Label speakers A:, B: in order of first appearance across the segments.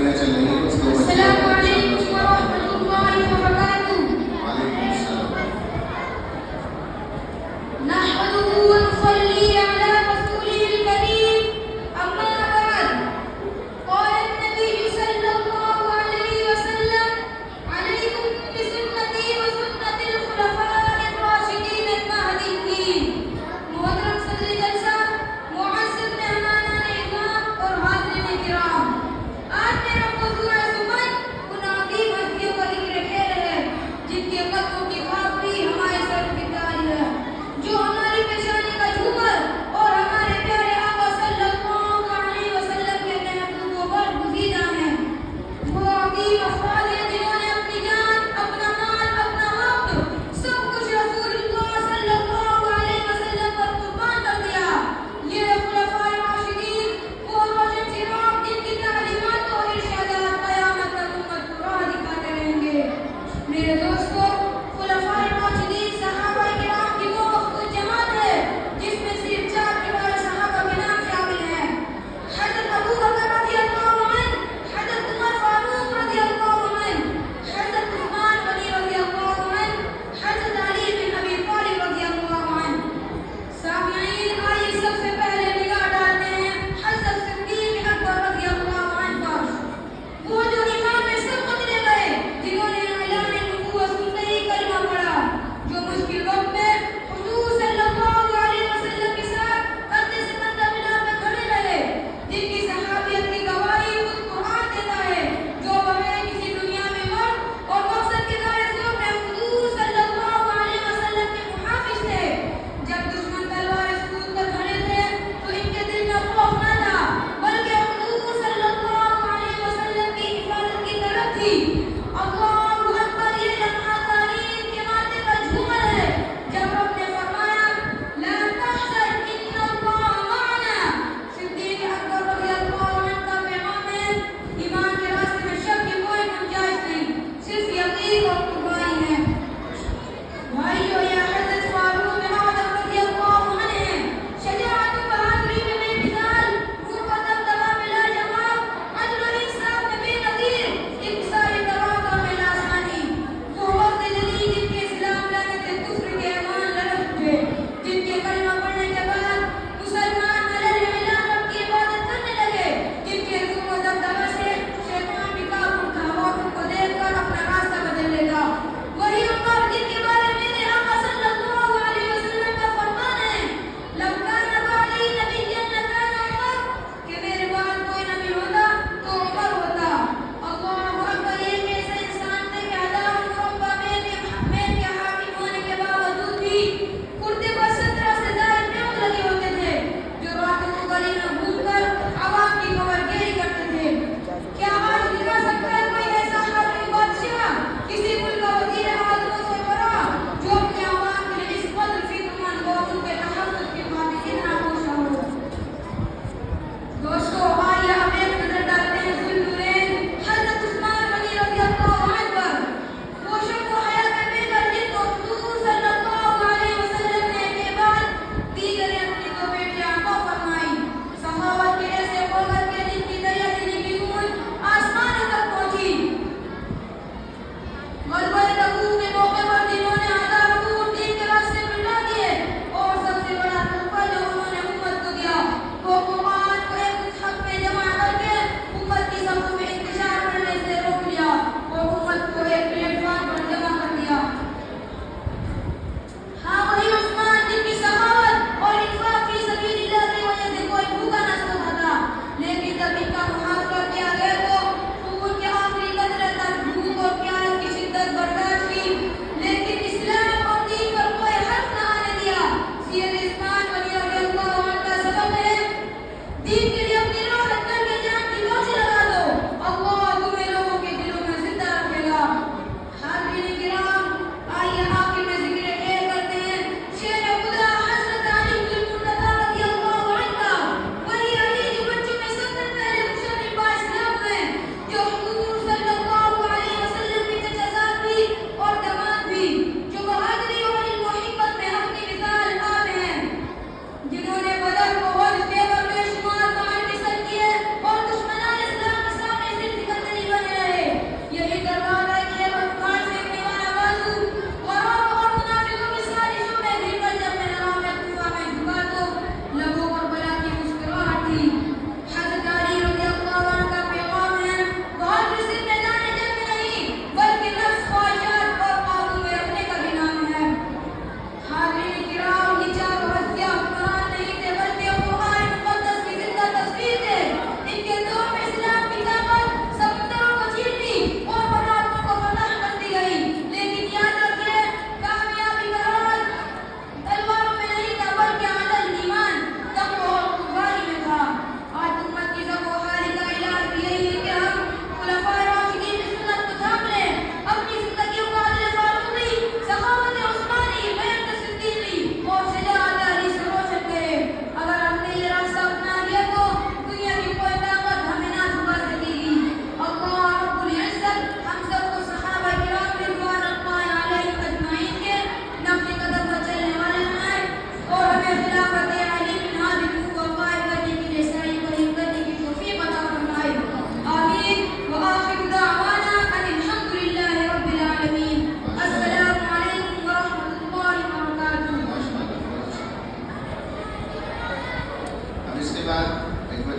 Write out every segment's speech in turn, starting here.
A: گاڑیاں چل رہی ہیں اس کو
B: السلام علیکم ورحمۃ اللہ وبرکاتہ.
A: وعلیکم السلام.
B: نحمده ونصلي على رسوله الكريم. أما بعد. قال النبي صلى الله عليه وسلم: عليكم بسنتي وسنة الخلفاء الراشدين المهديين. محترم صدر جلسہ، معزز مہمانان اکرام اور حاضرین کرام، آج میرا موضوع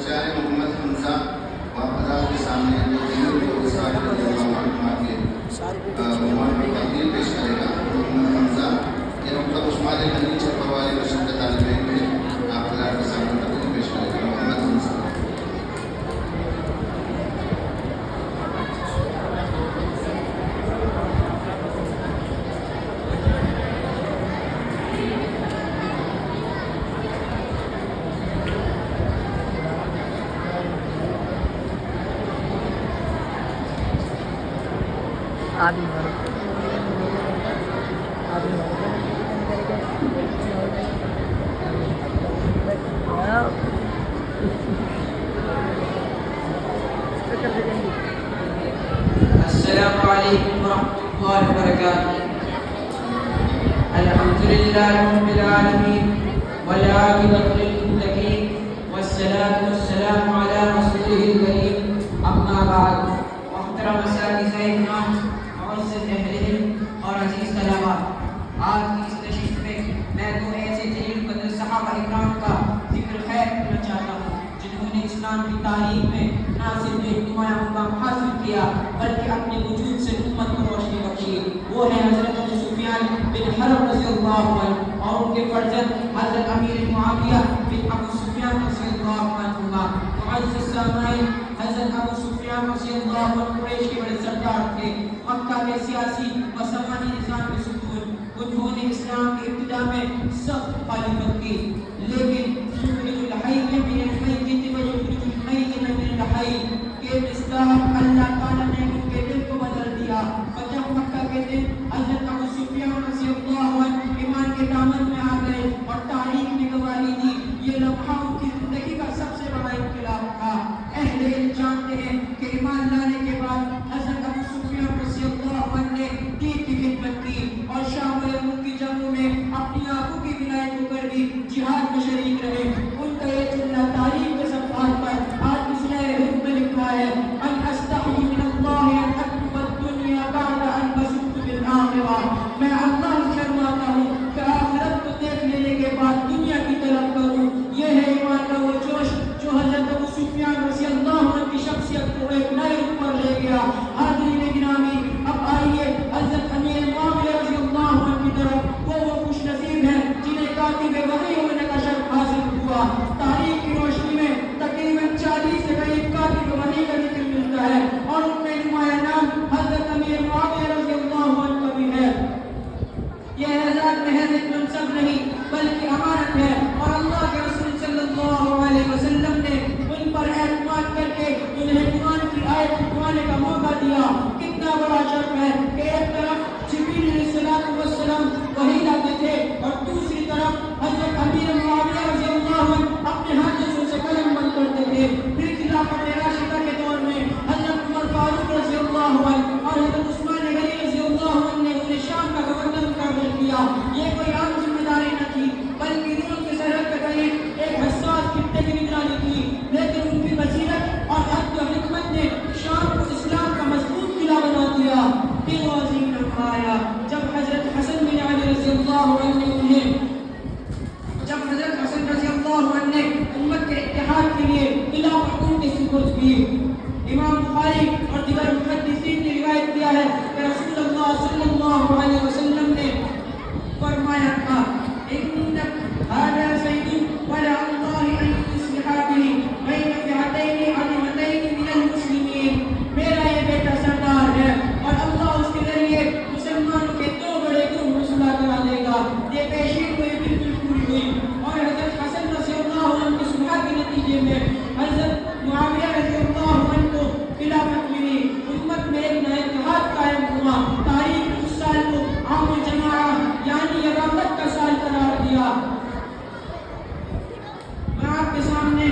A: بچہ ہے محمد حمزہ، وہ حضرات کے سامنے عنوان پر تقریر پیش کرے گا۔ محمد حمزہ یہ مکتب عثمان غنی چھپر والی مسجد کا طالب علم ہے، آپ حضرات کے سامنے تقریر پیش کرے گا۔ محمد حمزہ۔
C: السلام عليكم ورحمة الله وبركاته. الحمد لله رب العالمين والعاقبة للمتقين والصلاة والسلام على رسوله الكريم. أما بعد، محترم اساتذہ اکرام، معزز اہل علم اور عزیز طلباء، آج کی اس نشست میں میں دو ایسے جلیل قدر صحابہ اکرام کا ذکر خیر کرنا چاہتا ہوں جنہوں نے اسلام کی تاریخ میں نہ صرف ایک نمایاں مقام حاصل کیا بلکہ اپنے وجود سے امت کو روشنی بخشی۔ وہ ہے حضرت ابو سفیان بن حرب رضی اللہ عنہ اور ان کے فرزند حضرت امیر معاویہ بن ابو سفیان رضی اللہ عنہما۔ معزز سامعین، حضرت ابو سفیان رضی اللہ عنہ قریش کے بڑے سردار تھے، مکہ کے سیاسی و سماجی نظام کے ستون۔ انہوں نے اسلام کی ابتدا میں سخت مخالفت کی، لیکن یخرج الحی من المیت ویخرج المیت من الحی کے مصداق اللہ تعالیٰ نے ان کے دل کو بدل دیا۔ اور جب مکہ کے دن حضرت ابو سفیان رضی اللہ عنہ ایمان کے دامن میں آ گئے اور تاریخ نے گواہی دی، یہ لمحہ ان کی زندگی کا سب سے بڑا انقلاب تھا۔ اہل علم جانتے ہیں کہ ایمان لانے کے بعد حضرت ابو سفیان رضی اللہ عنہ نے دین کی خدمت کی اور شام و یرموک کی جنگوں میں اپنی آنکھوں کی بینائی کو کر بھی جہاد میں شریک رہے۔ ان کا یہ جملہ تاریخ کے صفحات پر آج مسئلہ حکم میں لکھا ہے، ان استحی من اللہ ان اکتب الدنیا بعد ان بسطت بالآخرہ۔ میں اللہ سے شرماتا ہوں کہ آخرت کو دیکھ لینے کے بعد دنیا کی طرف کروں۔ یہ ہے ایمان کا وہ جوش جو حضرت ابو سفیان رضی اللہ عنہ کی شخصیت کو ایک نئے رخ پر لے گیا۔ حاضرین گرامی، اب آئیے حضرت امیر معاویہ رضی اللہ عنہ کی طرف۔ وہ خوش نصیب ہیں جنہیں کاتب وحی ہونے کا شرف حاصل ہوا۔ تاریخ کی روشنی میں تقریباً 40 سے قریب کاتب وحی کا ذکر ملتا ہے اور ان میں نمایاں نام حضرت امیر معاویہ رضی اللہ عنہ کا بھی ہے۔ یہ اعزاز محض ایک منصب نہیں بلکہ امانت ہے، اور اللہ کے رسول صلی اللہ علیہ وسلم نے ان پر اعتماد کر کے انہیں قرآن کی آیت پڑھوانے کا موقع دیا۔ کتنا بڑا شرف ہے کہ ایک طرف جبریل علیہ السلام وحی لاتے تھے اور دوسری طرف حضرت امیر معاویہ رضی اللہ عنہ اپنے ہاتھوں سے اسے قلم بند کرتے تھے۔ پھر خلافت راشدہ کے دور میں حضرت عمر فاروق رضی اللہ عنہ اور حضرت عثمان غنی رضی اللہ عنہ نے انہیں شام کا گورنر مقرر کیا۔ یہ کوئی عام ذمہ داری نہ تھی بلکہ روم کی سرحد کے قریب ایک حساس خطے کی نگرانی تھی، لیکن ان کی بصیرت اور عدل و حکمت نے شام کو اسلام کا مضبوط قلعہ بنا دیا۔ پھر وہ عظیم لمحہ آیا جب حضرت حسن بن علی رضی اللہ عنہ نے امت کے اتحاد کے لیے خلافت ان کے سپرد کی۔ امام بخاری اور دیگر محدثین نے روایت کیا ہے کہ رسول اللہ صلی اللہ علیہ وسلم نے فرمایا تھا، ان هذا سيد ولا الله ان يصلح به بين فئتين عظيمتين من المسلمين۔ میرا یہ بیٹا سردار ہے اور اللہ اس کے ذریعے مسلمانوں کے دو بڑے گروہ میں صلح کرا دے گا۔ یہ پیشین کوئی بالکل پوری ہوئی اور حضرت حسن رضی اللہ عنہ کی صلح کے نتیجے میں حضرت معاویہ رضی اللہ عنہ کو خلافت ملی۔ امت میں ایک نیا اتحاد قائم ہوا۔ تاریخ اس سال کو عام الجماعہ یعنی یمامت کا سال قرار دیا۔ میں آپ کے سامنے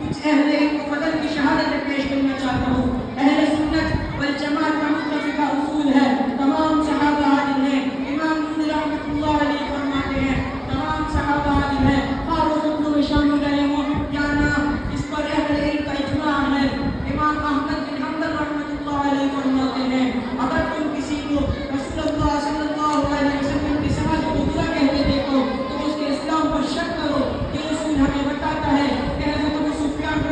C: کچھ اہل علم و فضل کی شہادتیں پیش کرنا چاہتا ہوں۔ اہل سنت والجماعت کا متفقہ اصول ہے، تمام صحابہ عادل ہیں۔ امام نووی رحمۃ اللہ علیہ فرماتے ہیں تمام صحابہ عادل ہیں، خواہ وہ فتنوں میں شامل رہے ہوں یا نہ، اس پر اہل علم کا اجماع ہے۔ امام احمد بن حنبل رحمۃ اللہ علیہ فرماتے ہیں اگر تم کسی کو رسول اللہ صلی اللہ علیہ وسلم کی سمجھ کو برا کہتے دیکھو تو اس کے اسلام پر شک کرو۔ یہ رسول ہمیں بتاتا ہے کہ حضرت ابو سفیان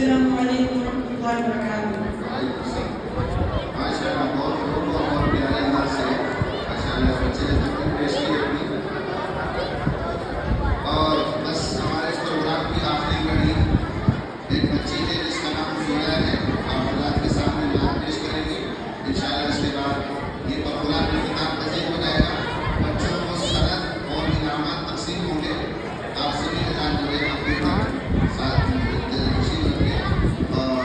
C: السلام علیکم ورحمۃ اللہ وبرکاتہ.
A: ماشاء اللہ بہت پیارے انداز سے ماشاء اللہ بچے نے تقریر پیش کی اپنی. اور بس ہمارے اس پروگرام کی آخری گھڑی ایک بچی ہے جس کا نام زویا ہے. آپ حضرات کے سامنے نام پیش کریں گے. انشاءاللہ اس کے بعد یہ پروگرام اختتام پذیر ہو جائے گا. بچوں کو سند اور انعامات تقسیم ہوں گے. آپ سبھی حضرات جو ہے اپنے ساتھ خوشی ہوں گے. اور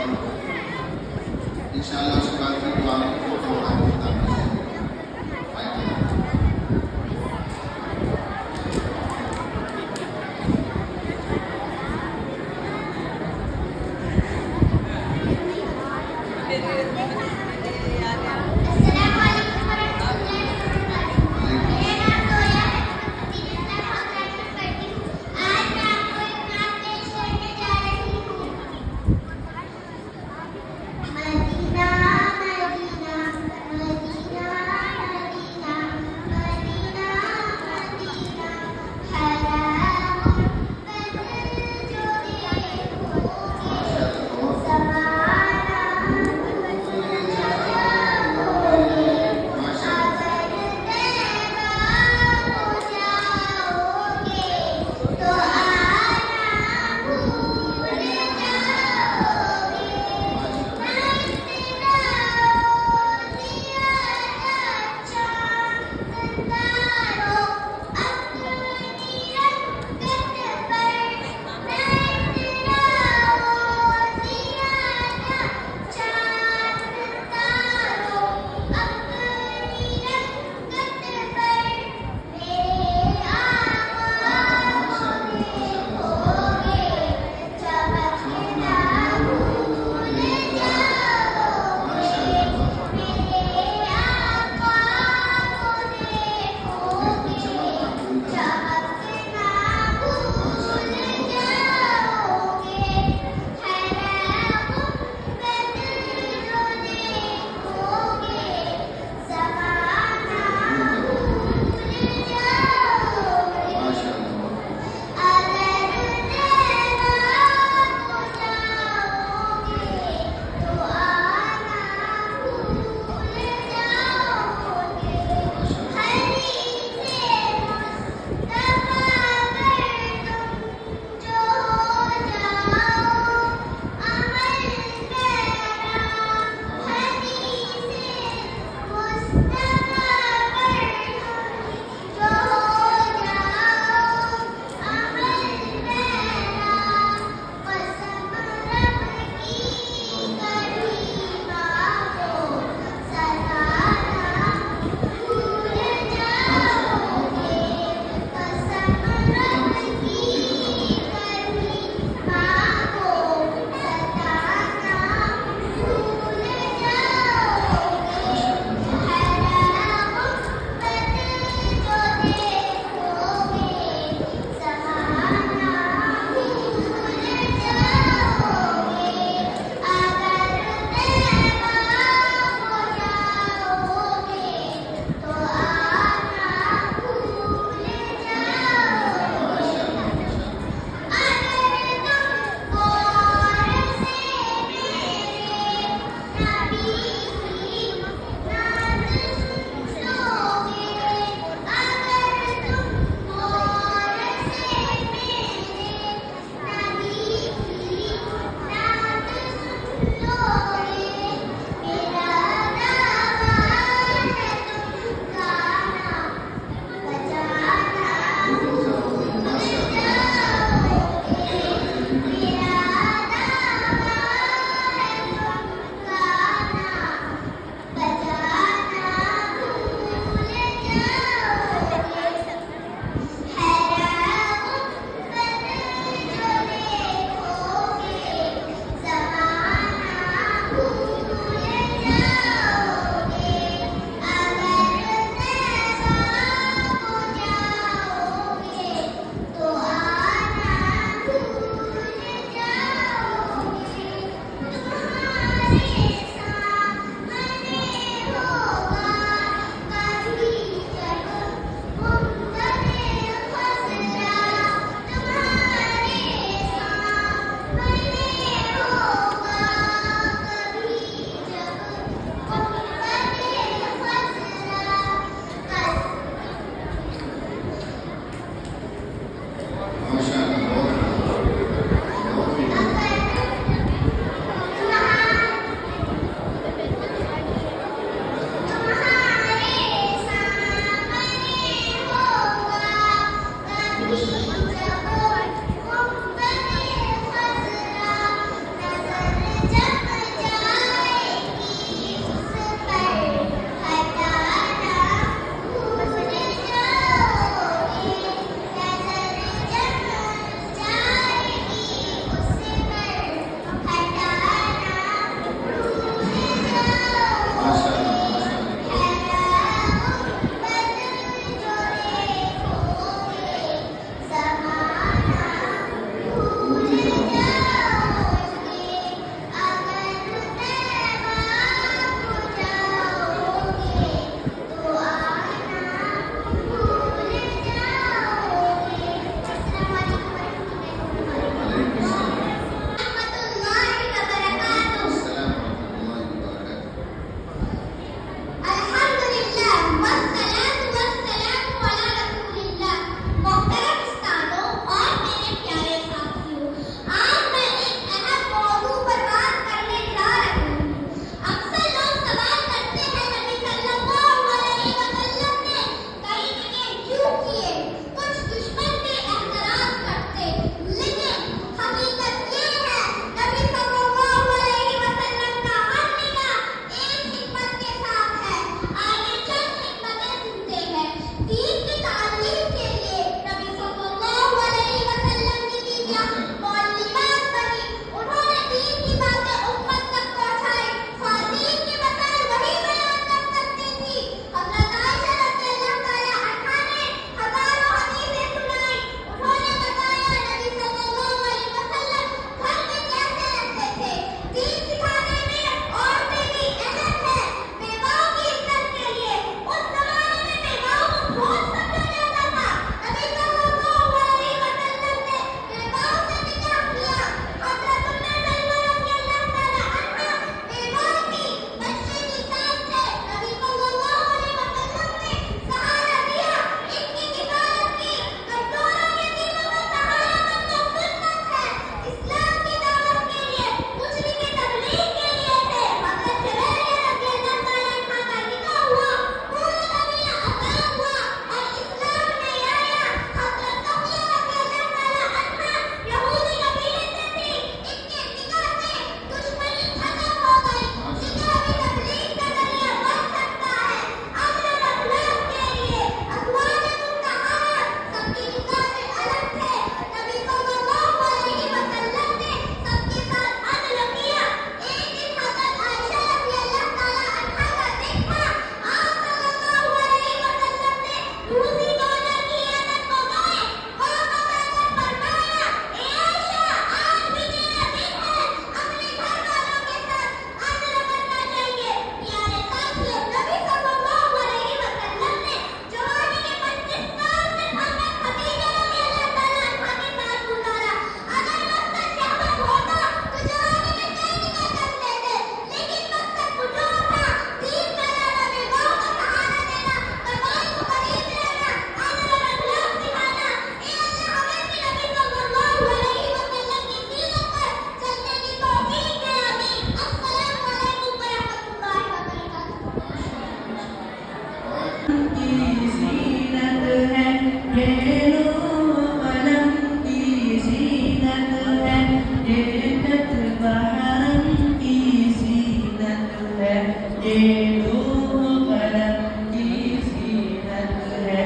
D: یہ روح قلم کی زینت ہے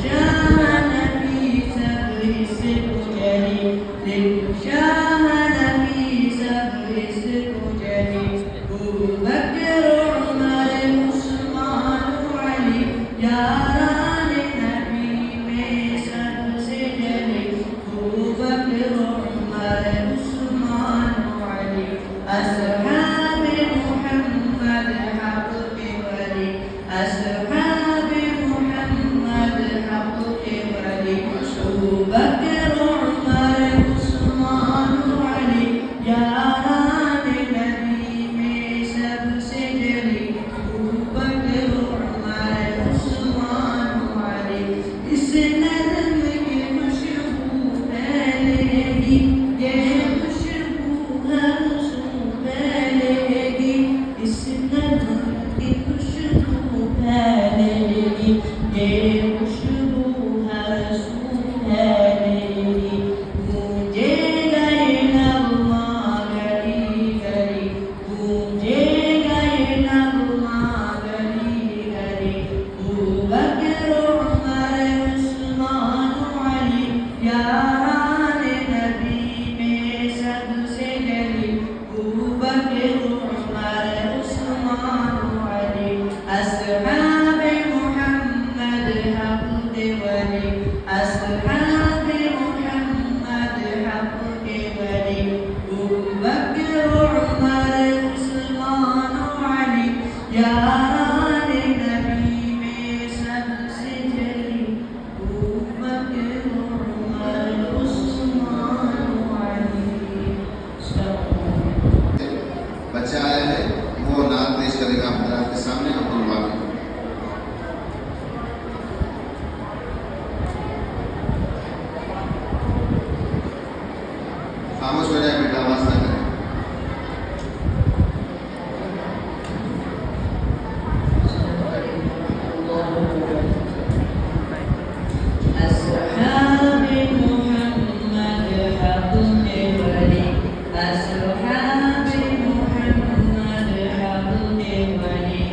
D: شاہ نبی سب اس کو جلی شاہ نبی سب اس کو جلی بکر عمر عثمان علی یاران نبی میں سب سے جلی بکر عمر عثمان علی اصحاب محمد حق کے ولی اصحاب محمد حق کے ولی بکر عمر عثمان علی یاران نبی میں سب سے جلی بکر عمر عثمان علی اس نظم کی خوشبو پھیلے گی یہ خوشبو ہر سو پھیلے گی اس نظم کی خوشبو پھیلے گی یہ خوشبو ہر سو پھیلے گی گونجے گئے نغمہ گلی گلی گونجے گئے نغمہ گلی گلی بکر عمر عثمان علی یاران نبی میں سب سے جلی بکر عمر عثمان علی اصحاب محمد حق کے ولی اصحاب محمد حق کے ولی بکر عمر عثمان علی یاران نبی میں سب سے جلی بکر عمر عثمان علی
A: بچہ آیا ہے وہ نعت پیش کرے گا حضرات کے سامنے عبد الواقع خاموش ہو جائے بیٹا آواز نہ کرے
D: اصحاب محمد حق کے ولی اصحاب محمد حق کے ولی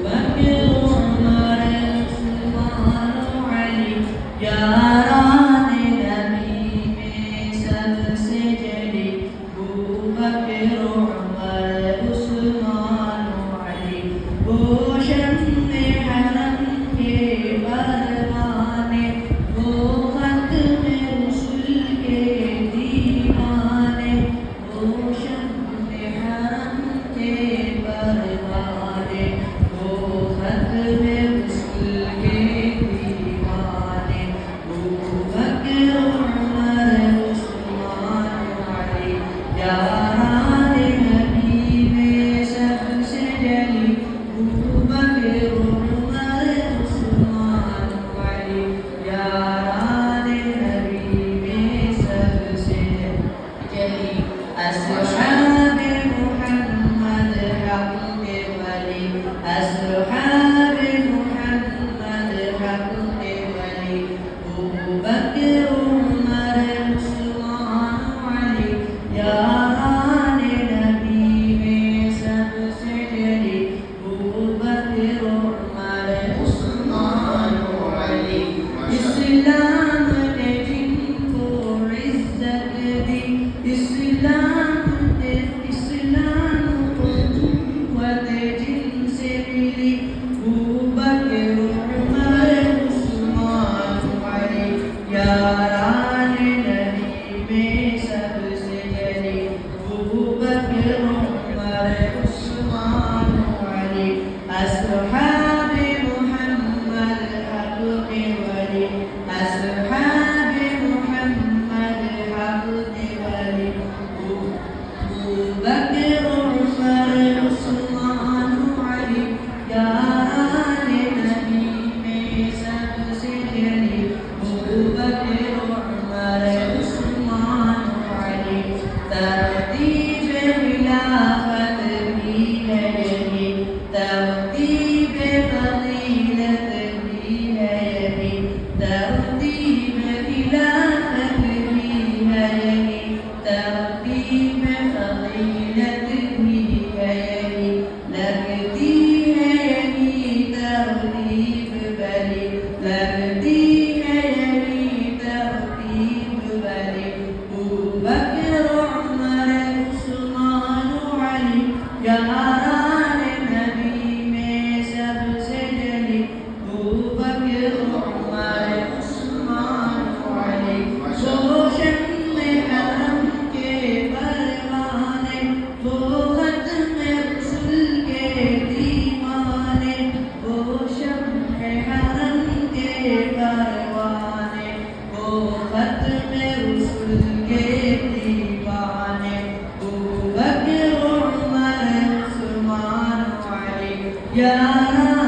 D: بکر عمر عثمان علی یاران نبی میں سب سے جلی بکر عمر عثمان علی وہ شمع حرم کے پروانے وہ ختم رسول کے دیوانے وہ شمع حرم کے پروانے وہ ختم رسول کے دیوانے بکر عمر عثمان علی یاران نبی میں سب سے جلی بکر عمر عثمان علی یاران نبی میں سب سے جلی اصحاب محمد حق کے ولی اصحاب محمد حق کے ولی بکر عمر عثمان علی یاران نبی میں سب سے جلی بکر عمر عثمان علی اسلام نے جن کو عزت دی اسلام کو قوت جن سے ملی بکر عمر عثمان علی یاران نبی میں سب سے جلی بکر عمر عثمان علی اصحاب محمد حق کے ولی اصحاب محمد حق کے ولی بکر عمر عثمان علی یاران نبی میں سب سے جلی بکر عمر عثمان علی ترتیب خلافت بھی ہے یہی ترتیب فضیلت بھی ہے یہی ترتیب خلافت بھی ہے یہی ترتیب فضیلت یا